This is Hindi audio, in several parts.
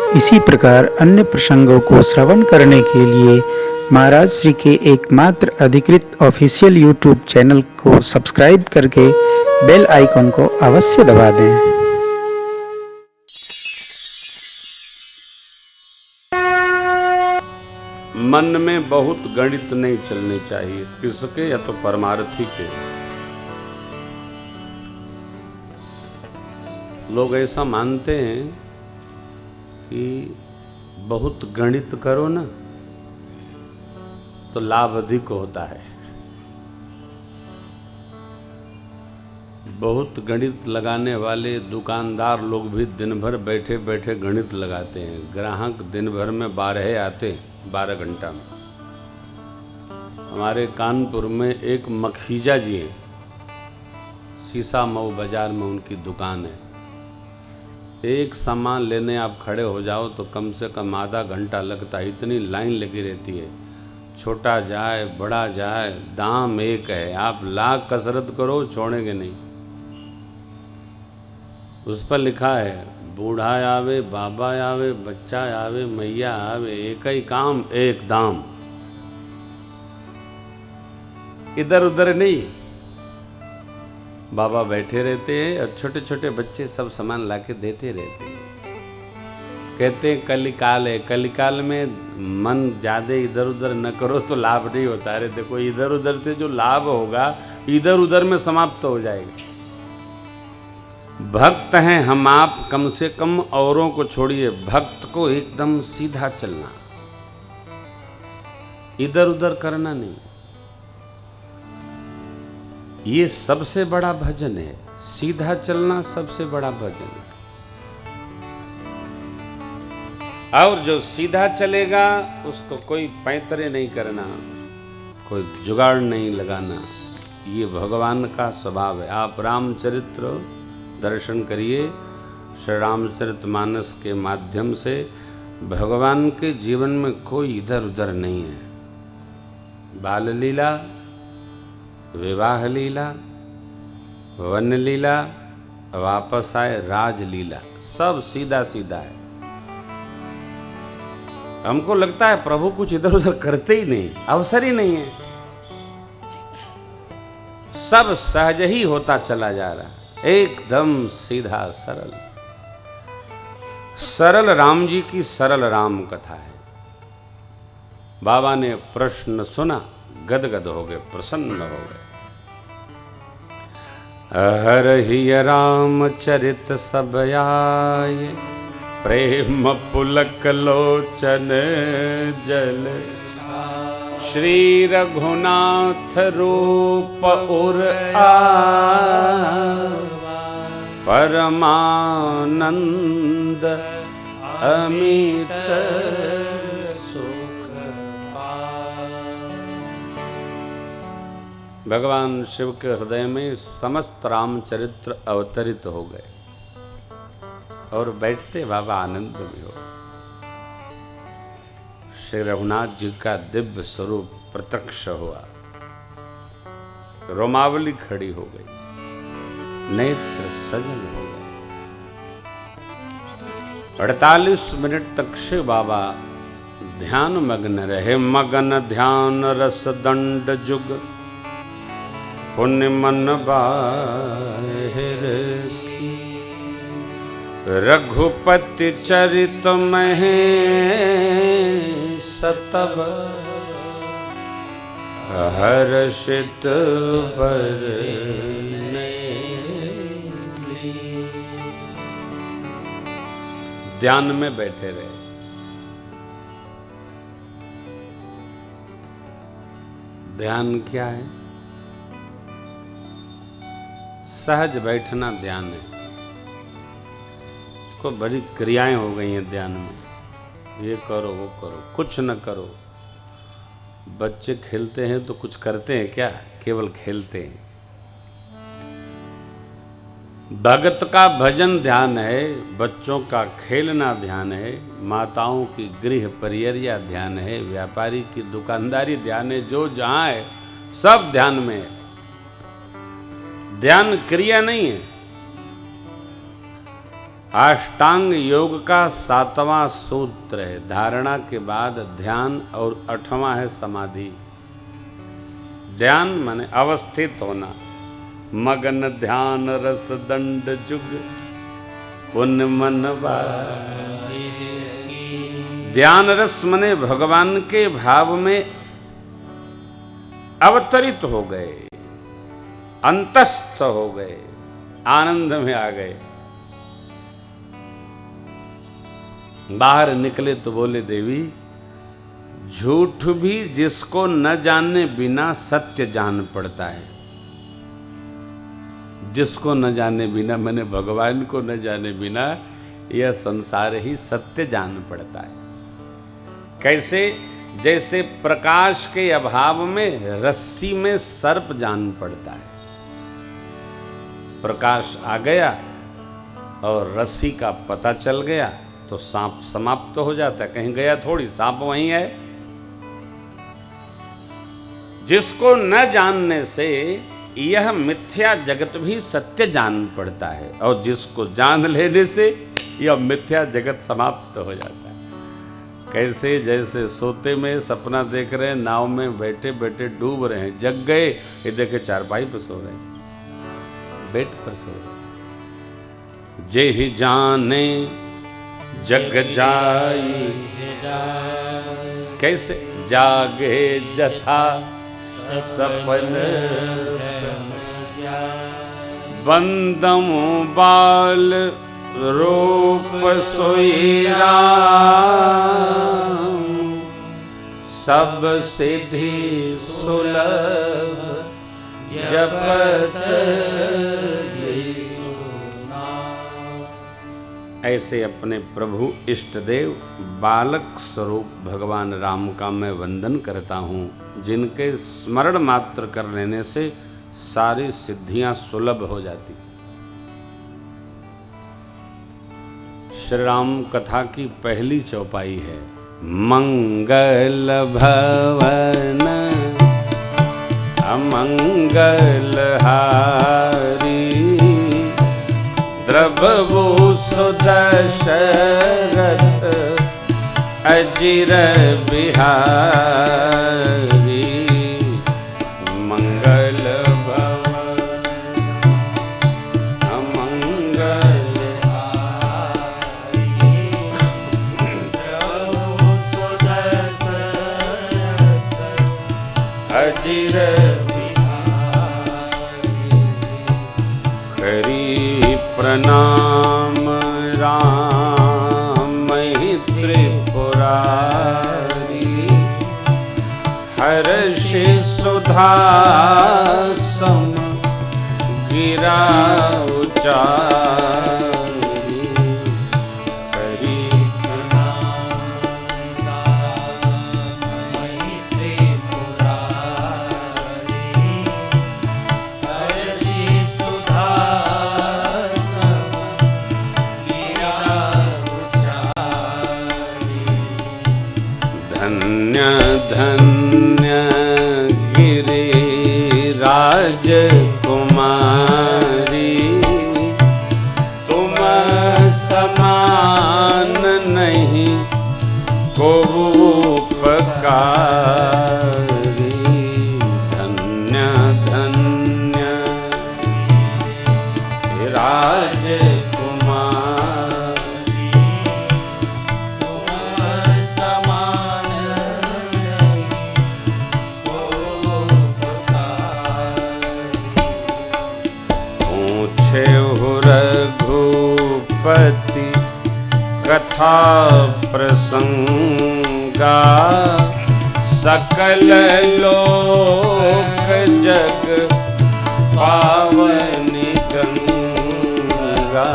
इसी प्रकार अन्य प्रसंगों को श्रवण करने के लिए महाराज श्री के एकमात्र अधिकृत ऑफिशियल यूट्यूब चैनल को सब्सक्राइब करके बेल आइकन को अवश्य दबा दें। मन में बहुत गणित नहीं चलने चाहिए, किसके? या तो परमार्थी के। लोग ऐसा मानते हैं कि बहुत गणित करो ना तो लाभ अधिक होता है। बहुत गणित लगाने वाले दुकानदार लोग भी दिन भर बैठे बैठे गणित लगाते हैं। ग्राहक दिन भर में 12 आते हैं, 12 घंटा में। हमारे कानपुर में एक मखीजा जी हैं, शीशा मऊ बाजार में उनकी दुकान है। एक सामान लेने आप खड़े हो जाओ तो कम से कम आधा घंटा लगता है, इतनी लाइन लगी रहती है। छोटा जाए बड़ा जाए दाम एक है, आप लाख कसरत करो छोड़ेंगे नहीं। उस पर लिखा है बूढ़ा आवे बाबा आवे बच्चा आवे मैया आवे, एक ही काम एक दाम, इधर उधर नहीं। बाबा बैठे रहते हैं और छोटे छोटे बच्चे सब सामान लाके देते रहते हैं। कहते हैं कलिकाल है, कलिकाल में मन ज़्यादा इधर उधर न करो तो लाभ नहीं होता। अरे देखो, इधर उधर से जो लाभ होगा इधर उधर में समाप्त हो जाएगा। भक्त हैं हम आप, कम से कम औरों को छोड़िए, भक्त को एकदम सीधा चलना, इधर उधर करना नहीं। ये सबसे बड़ा भजन है, सीधा चलना सबसे बड़ा भजन है। और जो सीधा चलेगा उसको कोई पैंतरे नहीं करना, कोई जुगाड़ नहीं लगाना। ये भगवान का स्वभाव है। आप रामचरित्र दर्शन करिए, श्री रामचरितमानस के माध्यम से भगवान के जीवन में कोई इधर उधर नहीं है। बाल लीला, विवाह लीला, वन लीला, वापस आए राजलीला, सब सीधा सीधा है। हमको लगता है प्रभु कुछ इधर उधर करते ही नहीं, अवसर ही नहीं है। सब सहज ही होता चला जा रहा है, एकदम सीधा सरल। सरल राम जी की सरल राम कथा है। बाबा ने प्रश्न सुना, गदगद हो गए, प्रसन्न हो गए। हरहि रामचरित सब आए, प्रेम पुलक लोचन जल। श्री रघुनाथ रूप उर परमानंद अमित सुख। भगवान शिव के हृदय में समस्त रामचरित्र अवतरित हो गए और बैठते बाबा आनंद में हो। श्री रघुनाथ जी का दिव्य स्वरूप प्रत्यक्ष हुआ, रोमावली खड़ी हो गई, नेत्र सजल हो गए। 48 मिनट तक शिव बाबा ध्यान मग्न रहे। मगन ध्यान रस दंड जुग, पुण्य मन बाहिर की। रघुपति चरित महे सतब, हर्षित बरने। ध्यान में बैठे रहे। ध्यान क्या है? सहज बैठना ध्यान है। इसको बड़ी क्रियाएं हो गई हैं ध्यान में, ये करो वो करो, कुछ न करो। बच्चे खेलते हैं तो कुछ करते हैं क्या? केवल खेलते हैं। भगत का भजन ध्यान है, बच्चों का खेलना ध्यान है, माताओं की गृह परिचर्या ध्यान है, व्यापारी की दुकानदारी ध्यान है। जो जहां है सब ध्यान में है। ध्यान क्रिया नहीं है। अष्टांग योग का 7वां सूत्र है। धारणा के बाद ध्यान और 8वां है समाधि। ध्यान माने अवस्थित होना। मगन ध्यान रस दंड जुग पुण्य मन ध्यान रस माने भगवान के भाव में अवतरित हो गए, अंतस्थ हो गए, आनंद में आ गए। बाहर निकले तो बोले देवी, झूठ भी जिसको न जानने बिना सत्य जान पड़ता है। जिसको न जाने बिना, मैंने भगवान को न जाने बिना यह संसार ही सत्य जान पड़ता है। कैसे? जैसे प्रकाश के अभाव में रस्सी में सर्प जान पड़ता है। प्रकाश आ गया और रस्सी का पता चल गया तो सांप समाप्त हो जाता है। कहीं गया थोड़ी, सांप वहीं है। जिसको न जानने से यह मिथ्या जगत भी सत्य जान पड़ता है, और जिसको जान लेने से यह मिथ्या जगत समाप्त हो जाता है। कैसे? जैसे सोते में सपना देख रहे हैं, नाव में बैठे बैठे डूब रहे हैं, जग गए, ये देखे चारपाई पर सो रहे हैं, बेड पर सो रहे। जे ही जाने जग जाई, कैसे? जागे जथा सपन बंदम बाल रूप सोई राम, सब सिद्धि सुलभ जपत ऐसे अपने प्रभु इष्ट देव बालक स्वरूप भगवान राम का मैं वंदन करता हूँ, जिनके स्मरण मात्र कर लेने से सारी सिद्धियां सुलभ हो जाती। श्री राम कथा की पहली चौपाई है। मंगल भवन अमंगल हारी, द्रवभू सुदशरथ अजिर बिहारी। मंगल भवन अमंगल हारी, द्रवभू सुदशरथ अजिर बिहारी। करी प्रणाम राम त्रिपुरारी, हर्षि सुधा सम गिरा उचारी। करी प्रणाम राम त्रिपुरारी, हर्षि सुधा धन्य धन्य गिरिराज कुमारी, तुम समान नहीं को उपकारी। धन्य धन्य गिरिराज रघुपति कथा प्रसंगा, सकल लोक जग पावनी गंगा।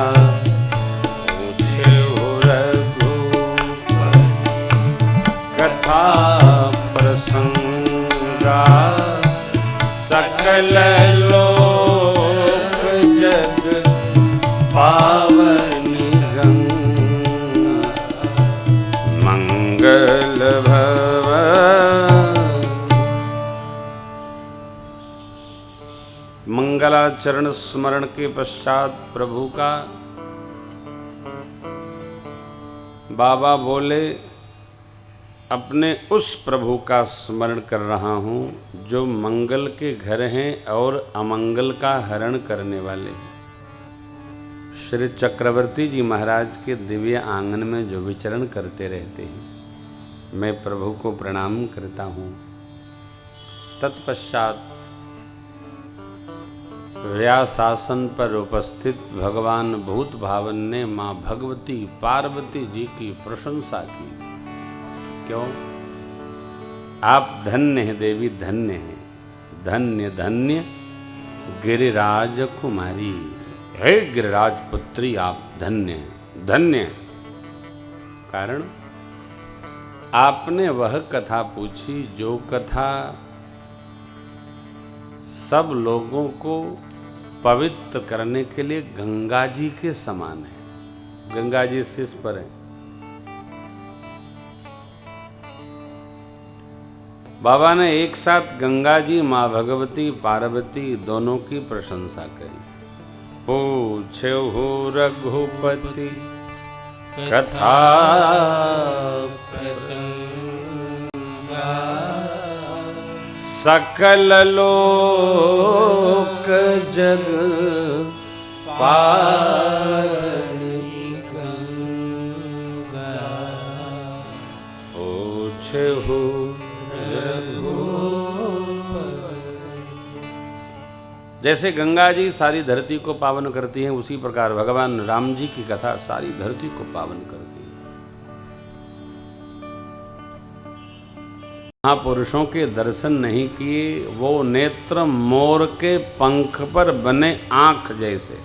कथा प्रसंगा, सकल लोक जग पावनी गंगा। मंगल भवन मंगलाचरण स्मरण के पश्चात प्रभु का बाबा बोले, अपने उस प्रभु का स्मरण कर रहा हूँ जो मंगल के घर हैं और अमंगल का हरण करने वाले हैं। श्री चक्रवर्ती जी महाराज के दिव्य आंगन में जो विचरण करते रहते हैं, मैं प्रभु को प्रणाम करता हूँ। तत्पश्चात व्यासासन पर उपस्थित भगवान भूत भावन ने माँ भगवती पार्वती जी की प्रशंसा की। क्यों? आप धन्य हैं देवी, धन्य हैं, धन्य धन्य गिरिराज कुमारी। हे गिरिराज पुत्री, आप धन्य हैं, धन्य हैं। कारण आपने वह कथा पूछी जो कथा सब लोगों को पवित्र करने के लिए गंगा जी के समान है। गंगा जी शीश पर है। बाबा ने एक साथ गंगा जी, माँ भगवती, पार्वती दोनों की प्रशंसा करी। पूछे हो रघुपति कथा सकल लोक जग पारनी गंगा। पूछे हो जैसे गंगा जी सारी धरती को पावन करती हैं, उसी प्रकार भगवान राम जी की कथा सारी धरती को पावन करती है। महापुरुषों के दर्शन नहीं किए वो नेत्र मोर के पंख पर बने आंख जैसे।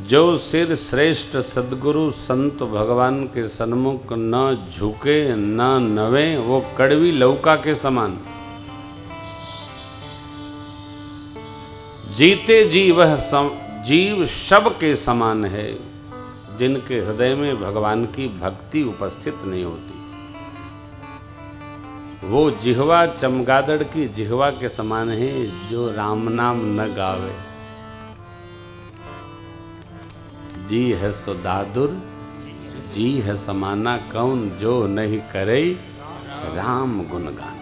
जो सिर श्रेष्ठ सद्गुरु संत भगवान के सन्मुख न झुके न नवे, वो कड़वी लौका के समान। जीते जी वह जीव शव के समान है जिनके हृदय में भगवान की भक्ति उपस्थित नहीं होती। वो जिह्वा चमगादड़ की जिह्वा के समान है जो राम नाम न गावे। जी है सो दादुर, जी है समाना कौन जो नहीं करे राम गुणगान।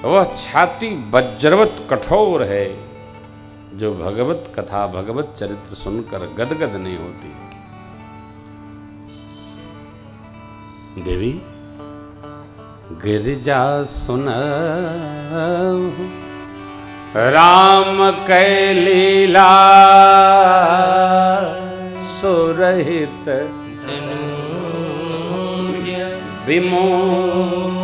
वह छाती वज्रवत कठोर है जो भगवत कथा भगवत चरित्र सुनकर गदगद नहीं होती। देवी गिरिजा सुन राम कै लीला सुरहित विमोहन।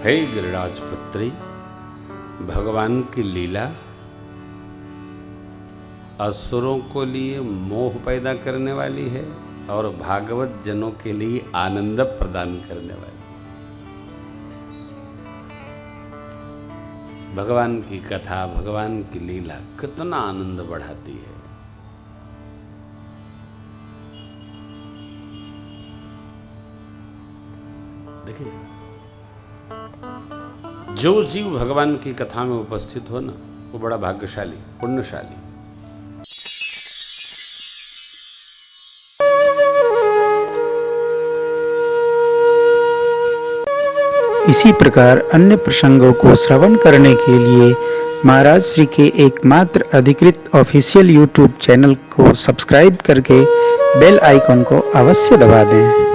हे गिरिराज पुत्री, भगवान की लीला असुरों को लिए मोह पैदा करने वाली है और भागवत जनों के लिए आनंद प्रदान करने वाली। भगवान की कथा, भगवान की लीला कितना आनंद बढ़ाती है। देखिए, जो जीव भगवान की कथा में उपस्थित हो ना, वो बड़ा भाग्यशाली, पुण्यशाली। इसी प्रकार अन्य प्रसंगों को श्रवण करने के लिए महाराज श्री के एकमात्र अधिकृत ऑफिशियल यूट्यूब चैनल को सब्सक्राइब करके बेल आइकन को अवश्य दबा दें।